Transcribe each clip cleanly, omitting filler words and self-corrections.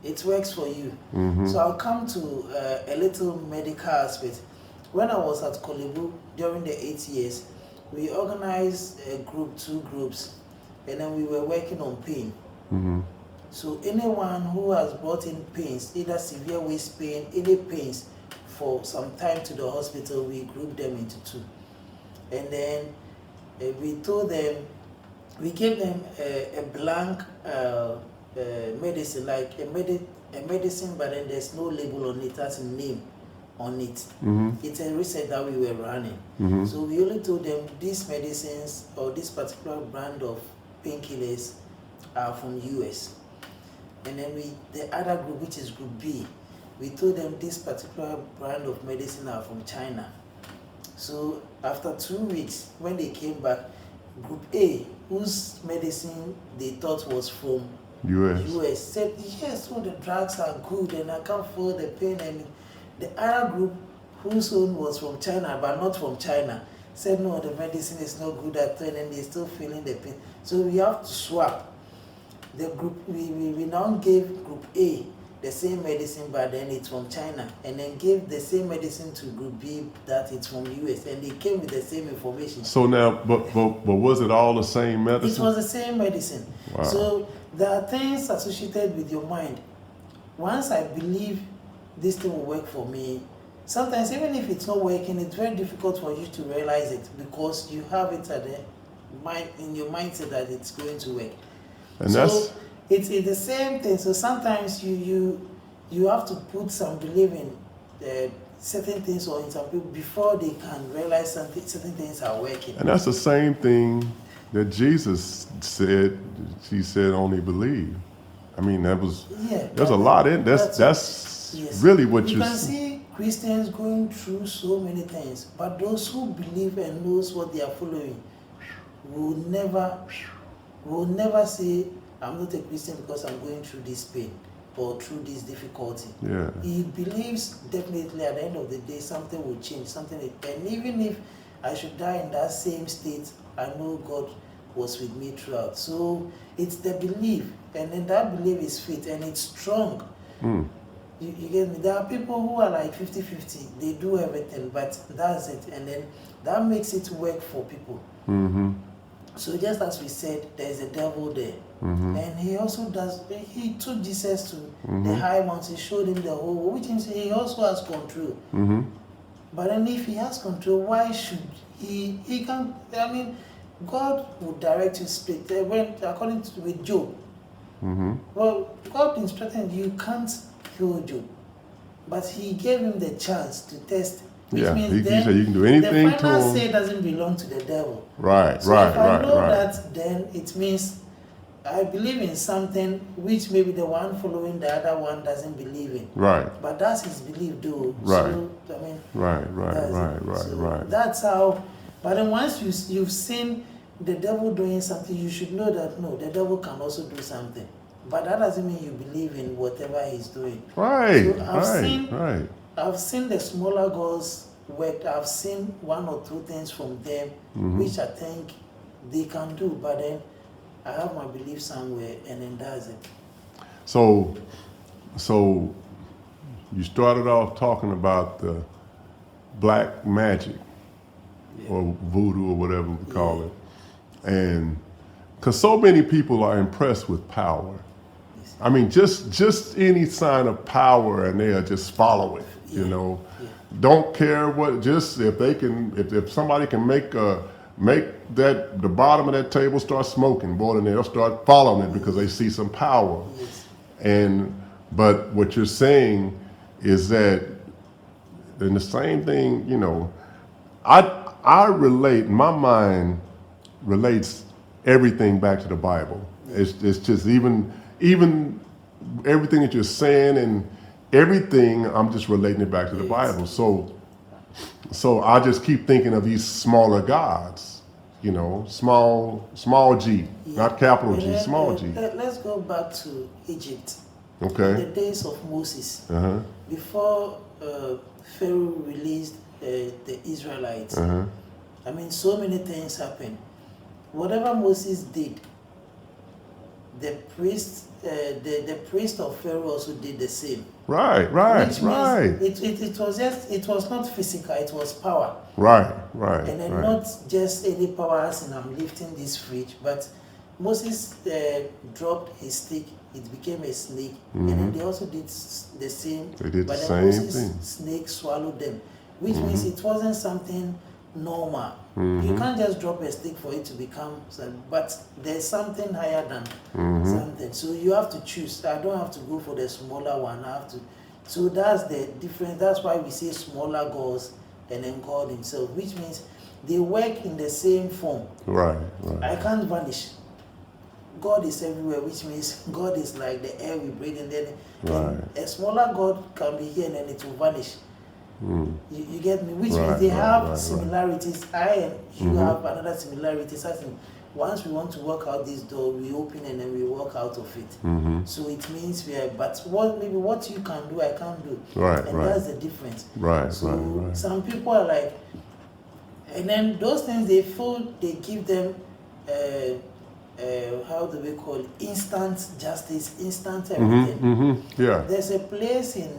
it works for you. Mm-hmm. So I'll come to a little medical aspect. When I was at Kolebu during the 8 years, we organized a group, 2 groups, and then we were working on pain. Mm-hmm. So anyone who has brought in pains, either severe waist pain, any pains, for some time to the hospital, we grouped them into 2. And then we told them, we gave them a blank medicine, like a medicine, but then there's no label on it, has a name on it. Mm-hmm. It's a research that we were running. Mm-hmm. So we only told them these medicines or this particular brand of painkillers are from US. And then the other group, which is group B, we told them this particular brand of medicine are from China. So after 2 weeks, when they came back, group A, whose medicine they thought was from US, said, yes, all the drugs are good and I can't feel the pain. And the other group, whose own was from China but not from China, said, no, the medicine is not good at all and they're still feeling the pain. So we have to swap. The group, we now gave group A the same medicine, but then it's from China, and then gave the same medicine to group B that it's from US, and they came with the same information. So now, but was it all the same medicine? It was the same medicine. Wow. So there are things associated with your mind. Once I believe this thing will work for me, sometimes even if it's not working, it's very difficult for you to realize it because you have it at the mind, in your mindset that it's going to work. And so it's the same thing. So sometimes you have to put some belief in certain things or in some people before they can realize certain things are working. And that's the same thing that Jesus said. He said, "Only believe." I mean, there's a lot in that's yes. Really what you can see Christians going through so many things, but those who believe and knows what they are following will never say, I'm not a Christian because I'm going through this pain or through this difficulty. Yeah. He believes definitely at the end of the day something will change, and even if I should die in that same state, I know God was with me throughout. So it's the belief, and then that belief is faith, and it's strong. Mm. You get me? There are people who are like 50-50, they do everything, but that's it, and then that makes it work for people. Mm-hmm. So just as we said, there's a devil there. Mm-hmm. And he also he took Jesus to the high mountain, showed him the whole world, which means he also has control. Mm-hmm. But then if he has control, why should he can't, I mean, God would direct his spirit. According to with Job, well, God instructed you can't kill Job, but he gave him the chance to test. Which means he said you can do anything the final say doesn't belong to the devil. Right, so if I know that, then it means I believe in something which maybe the one following the other one doesn't believe in. Right. But that's his belief, though. Right. So, I mean, right. That's how. But then once you've seen the devil doing something, you should know that no, the devil can also do something. But that doesn't mean you believe in whatever he's doing. Right. So I've seen the smaller gods work. I've seen 1 or 2 things from them, which I think they can do. But then I have my belief somewhere, and then that's it. So you started off talking about the black magic, or voodoo, or whatever we call it, and because so many people are impressed with power. I mean, just any sign of power, and they'll just follow it. You know, don't care what. Just if somebody can make that the bottom of that table start smoking, boy, then they'll start following it because they see some power. Yes. But what you're saying is that, and the same thing, you know, I relate. My mind relates everything back to the Bible. It's just even everything that you're saying and everything, I'm just relating it back to the Bible. So I just keep thinking of these smaller gods, you know, small G, not capital G, small G. Let's go back to Egypt. Okay. In the days of Moses, before Pharaoh released the Israelites, I mean, so many things happened. Whatever Moses did, the priests the priest of Pharaoh also did the same. Right. Which means it was not physical, it was power. Right. And then not just any power as in I'm lifting this fridge, but Moses dropped his stick, it became a snake, and then they also did the same. They did but the then same Moses' thing. snake swallowed them, which means it wasn't something normal. You can't just drop a stick for it to become something, but there's something higher than something. So you have to choose. I don't have to go for the smaller one. I have to. So that's the difference. That's why we say smaller gods and then God Himself, which means they work in the same form. Right. I can't vanish. God is everywhere, which means God is like the air we breathe in. Then a smaller God can be here and then it will vanish. You get me? Which means they have similarities. I and you have another similarities. I think once we want to walk out this door, we open and then we walk out of it. So it means we are. But what you can do, I can't do. And that's the difference. So some people are like, and then those things they feel they give them. How do we call it? Instant justice, instant everything. Yeah. There's a place in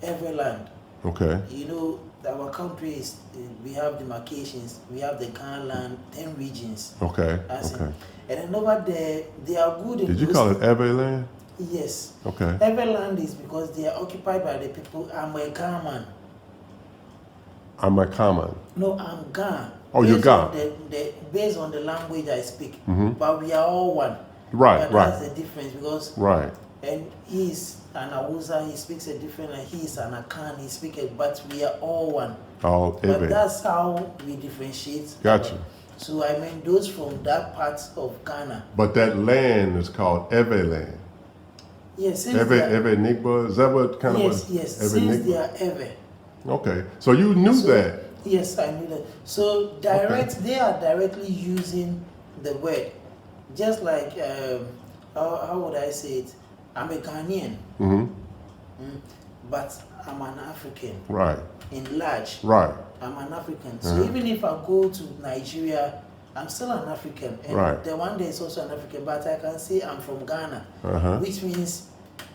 Everland. Okay. You know, our country is, we have demarcations. We have the Ghana land, 10 regions. Okay. And then over there, they are good in. Did you call it Everland? Yes. Okay. Everland is because they are occupied by the people. I'm a Ghana. I'm a common. No, I'm Ghana. Oh, you're Ghana. Based on the language I speak, but we are all one. Right. That's the difference because. And he's an Awusa, he speaks a different, and he's an Akan, he speaks a, but we are all one. But that's how we differentiate. Gotcha. So I mean those from that part of Ghana. But that land is called Everland. Yes. Ever Nigba, is that what kind of? Yes. Since they are Ever. Okay, so you knew that. Yes, I knew that. So they are directly using the word, just like how would I say it? I'm a Ghanaian, but I'm an African. Right. In large. Right. I'm an African. So even if I go to Nigeria, I'm still an African. And the one day is also an African, but I can say I'm from Ghana, which means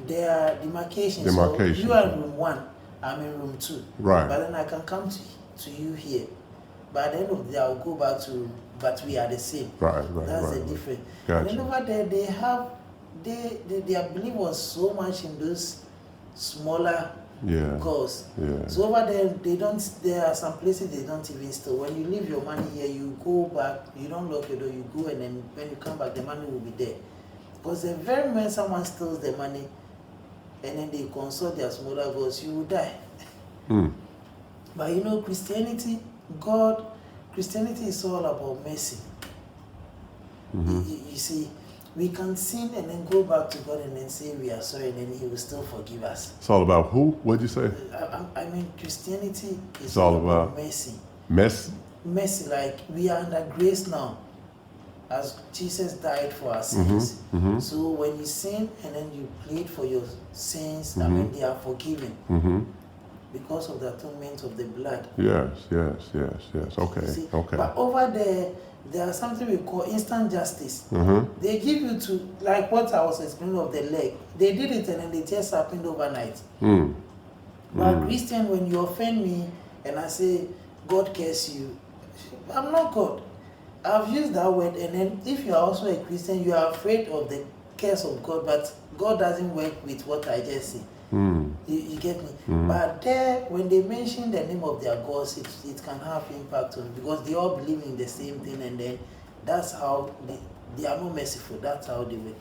there are demarcations. So you are in room 1, I'm in room 2. Right. But then I can come to you here. By the end of the day, I'll go back to, but we are the same. Right. That's the difference. Gotcha. And then over there, they have, their belief was so much in those smaller goals. So over there, there are some places they don't even steal. When you leave your money here, you go back, you don't lock your door, you go, and then when you come back, the money will be there. Because the very moment someone steals the money, and then they consult their smaller goals, you will die. But you know, Christianity is all about mercy. You see, we can sin and then go back to God and then say we are sorry, and then He will still forgive us. It's all about who? What'd you say? I mean, Christianity is all about mercy. Mercy, like we are under grace now, as Jesus died for our sins. So when you sin and then you plead for your sins, I mean, they are forgiven. Because of the atonement of the blood. Yes. Okay. But over there are something we call instant justice. They give you to, like what I was explaining of the leg. They did it and then they just happened overnight. But Christian, when you offend me and I say, God curse you, I'm not God. I've used that word, and then if you are also a Christian, you are afraid of the curse of God, but God doesn't work with what I just say. You get me? But there, when they mention the name of their gods, it can have impact on, because they all believe in the same thing, and then that's how they are not merciful. That's how they work.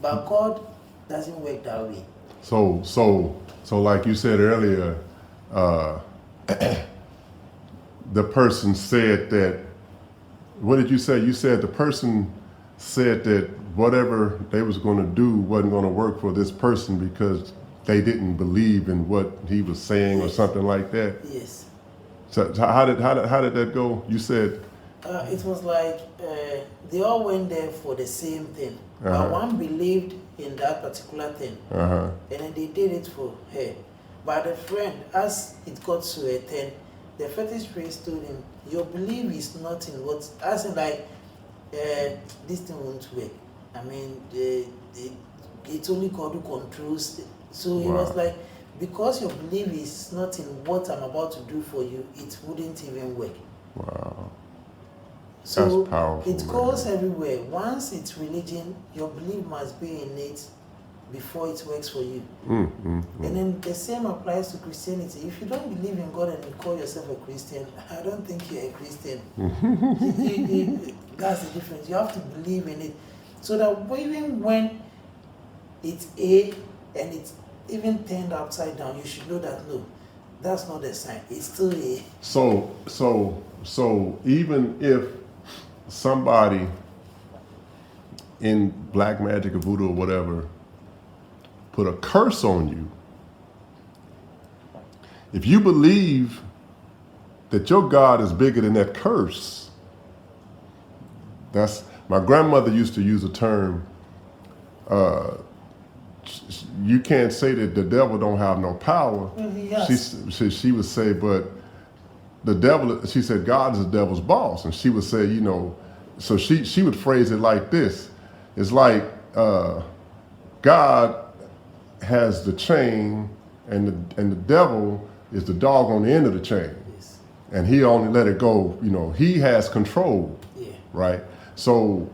But God doesn't work that way. So like you said earlier, the person said that. What did you say? You said the person said that whatever they was going to do wasn't going to work for this person because they didn't believe in what he was saying, or something like that. Yes. So how did that go? You said it was like they all went there for the same thing, but one believed in that particular thing, and then they did it for her. But the friend, as it got to a 10, the fetish priest told him, "Your belief is not in what, as in like this thing won't work." I mean, it's only God who controls. So he Wow. was like, because your belief is not in what I'm about to do for you, it wouldn't even work. Wow. So That's powerful, it goes man. everywhere. Once it's religion, your belief must be in it before it works for you. And then the same applies to Christianity. If you don't believe in God and you call yourself a Christian, I don't think you're a Christian. That's the difference. You have to believe in it. So that even when it's A and it's even turned upside down, you should know that no, that's not the sign. It's still A. So even if somebody in black magic or voodoo or whatever put a curse on you, if you believe that your God is bigger than that curse, that's, my grandmother used to use a term, you can't say that the devil don't have no power. Yes. She would say, but the devil, she said, God is the devil's boss. And she would say, you know, so she would phrase it like this. It's like God has the chain and the devil is the dog on the end of the chain. Yes. And he only let it go, you know, he has control. Yeah. Right? So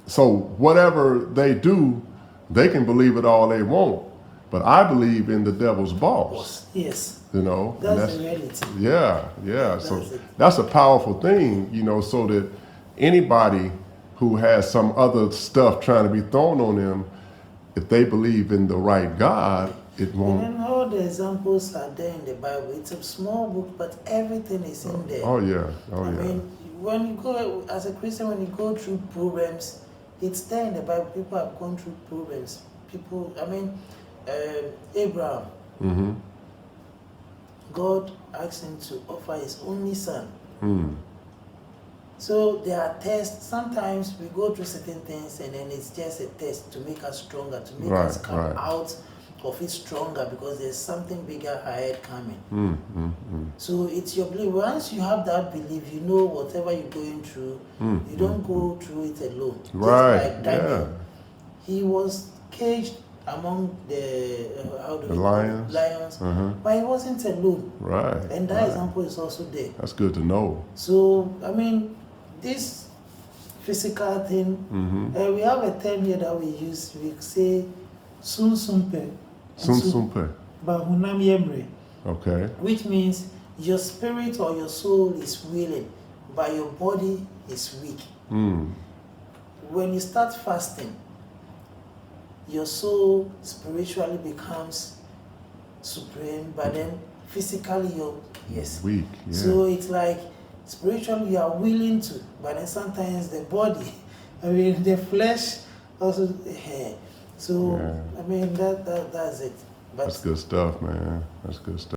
so whatever they do, they can believe it all they want. But I believe in the devil's boss. Yes. You know? That's the reality. Yeah. So That's it. that's a powerful thing, you know, so that anybody who has some other stuff trying to be thrown on them, if they believe in the right God, it won't. And then all the examples are there in the Bible. It's a small book, but everything is in there. Oh yeah. I mean, when you go, as a Christian, when you go through programs, it's there in the Bible. People have gone through programs. People, I mean, Abraham, Mm-hmm. God asked him to offer his only son. Mm. So there are tests. Sometimes we go through certain things and then it's just a test to make us stronger, to make us come out of it stronger because there's something bigger ahead coming. So it's your belief. Once you have that belief, you know whatever you're going through, you don't go through it alone. Right. Just like Daniel, he was caged among the lions, but he wasn't alone. Right. And that example is also there. That's good to know. So, I mean, this physical thing, we have a term here that we use. We say, sun sumpe. Sumpe. Bahunam yemre. Okay. Which means your spirit or your soul is willing, but your body is weak. When you start fasting, your soul spiritually becomes supreme, but then physically you're weak. Yeah. So it's like spiritually you are willing to, but then sometimes the body, I mean the flesh also. So I mean that's it. But that's good stuff, man. That's good stuff.